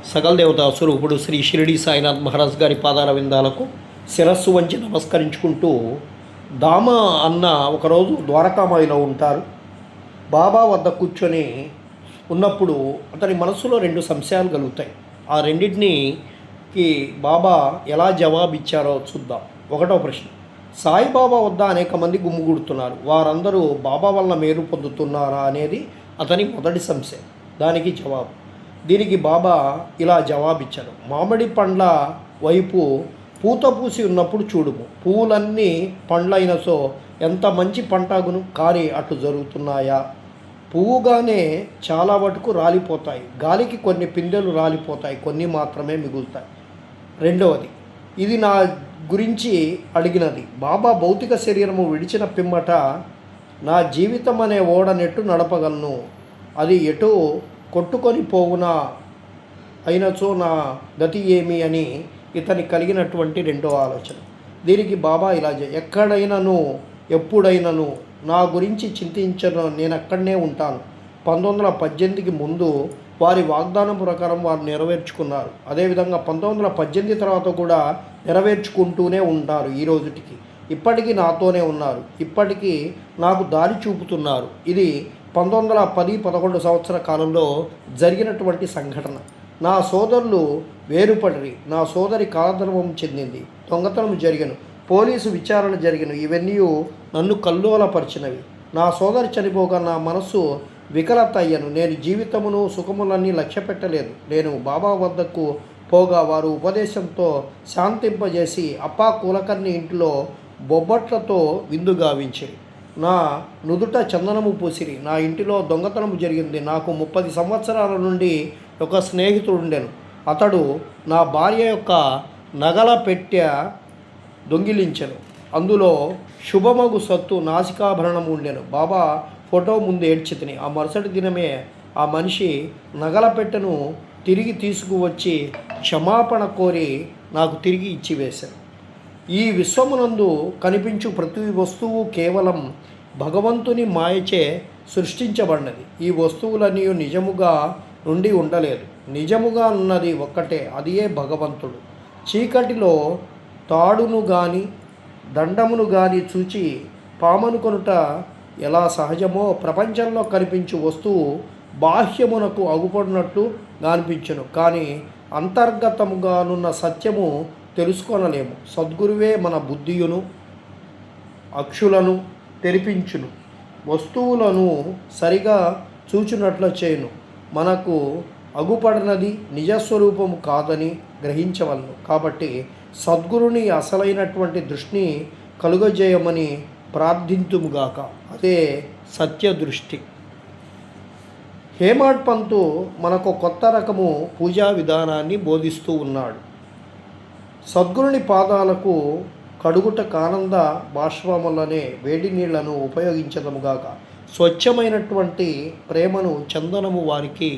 సకల దేవతా స్వరూపుడు శ్రీ షిరిడి సాయినాథ్ మహారాజ్ గారి పాదాల విందాలకు శిరస్సు వంచి నమస్కరించుకుంటూ దామ అన్న ఒకరోజు ద్వారకామాయిలో ఉంటారు. బాబా వద్ద కూర్చొని ఉన్నప్పుడు అతని మనసులో రెండు సంశయాలు కలుగుతాయి. ఆ రెండింటికి బాబా ఎలా జవాబిచ్చారో చూద్దాం. ఒకటో ప్రశ్న, సాయిబాబా వద్ద అనేక మంది గుమ్ముగూడుతున్నారు, వారందరూ బాబా వల్ల మేలు పొందుతున్నారా అనేది అతని మొదటి సంశయం. దానికి జవాబు, దీనికి బాబా ఇలా జవాబిచ్చారు. మామిడి పండ్ల వైపు పూత పూసి ఉన్నప్పుడు చూడుము, పువ్వులన్నీ పండ్లైన సో ఎంత మంచి పంటగును, కానీ అటు జరుగుతున్నాయా? పువ్వుగానే చాలా వరకు రాలిపోతాయి, గాలికి కొన్ని పిందెలు రాలిపోతాయి, కొన్ని మాత్రమే మిగులుతాయి. రెండవది, ఇది నా గురించి అడిగినది. బాబా భౌతిక శరీరము విడిచిన పిమ్మట నా జీవితం అనే ఓడనెట్టు నడపగలను, అది ఎటు కొట్టుకొని పోవునా అయినచో నా గతి ఏమి అని ఇతని కలిగినటువంటి రెండో ఆలోచన. దీనికి బాబా ఇలా ఎక్కడైనాను ఎప్పుడైనాను నా గురించి చింతించను, నేను అక్కడనే ఉంటాను. 1918కి ముందు వారి వాగ్దానం ప్రకారం వారు నెరవేర్చుకున్నారు. అదేవిధంగా 1918 తర్వాత కూడా నెరవేర్చుకుంటూనే ఉంటారు. ఈ రోజుటికి ఇప్పటికీ నాతోనే ఉన్నారు, ఇప్పటికీ నాకు దారి చూపుతున్నారు. ఇది 1910-11 సంవత్సర కాలంలో జరిగినటువంటి సంఘటన. నా సోదరులు వేరుపడి, నా సోదరి కాలధర్మం చెందింది, దొంగతనం జరిగను, పోలీసు విచారణ జరిగను. ఇవన్నీ నన్ను కల్లోలపరిచినవి. నా సోదరి చనిపోగా నా మనస్సు వికలత అయ్యను. నేను జీవితమును సుఖములన్నీ లక్ష్య పెట్టలేదు. నేను బాబా వద్దకు పోగా వారు ఉపదేశంతో శాంతింపజేసి అప్పా కులకర్ణి ఇంటిలో బొబ్బట్లతో విందు గావించిరి. నా నుదుట చందనము పూసిరి. నా ఇంటిలో దొంగతనము జరిగింది. నాకు 30 సంవత్సరాల నుండి ఒక స్నేహితుడు ఉండెను. అతడు నా భార్య యొక్క నగల పెట్టె దొంగిలించెను. అందులో శుభమగు సత్తు నాసికాభరణం ఉండెను. బాబా ఫోటో ముందు ఏడ్చితిని. ఆ మరుసటి దినమే ఆ మనిషి నగల పెట్టెను తిరిగి తీసుకువచ్చి క్షమాపణ కోరి నాకు తిరిగి ఇచ్చివేశాను. ఈ విశ్వమునందు కనిపించు ప్రతి వస్తువు కేవలం భగవంతుని మాయచే సృష్టించబడినది. ఈ వస్తువులన్నీ నిజముగా నుండి ఉండలేదు. నిజముగా ఉన్నది ఒక్కటే, అదియే భగవంతుడు. చీకటిలో తాడును గాని దండమును గాని చూచి పామనుకొనుట ఎలా సహజమో ప్రపంచంలో కనిపించు వస్తువు బాహ్యమునకు అగుపడినట్లు కనిపించును, కానీ అంతర్గతముగానున్న సత్యము తెలుసుకొనలేము. సద్గురువే మన బుద్ధియును అక్షులను తెరిపించును, వస్తువులను సరిగా చూచునట్లు చేయును. మనకు అగుపడినది నిజస్వరూపము కాదని గ్రహించవలను. కాబట్టి సద్గురుని అసలైనటువంటి దృష్టిని కలుగజేయమని ప్రార్థింతుముగాక. అదే సత్య దృష్టి. హేమాడ్ పంతు మనకు కొత్త రకము పూజా విధానాన్ని బోధిస్తూ ఉన్నాడు. సద్గురుని పాదాలకు కడుగుట కానంద బాష్పములనే వేడి నీళ్లను ఉపయోగించదముగాక. స్వచ్ఛమైనటువంటి ప్రేమను చందనము వారికి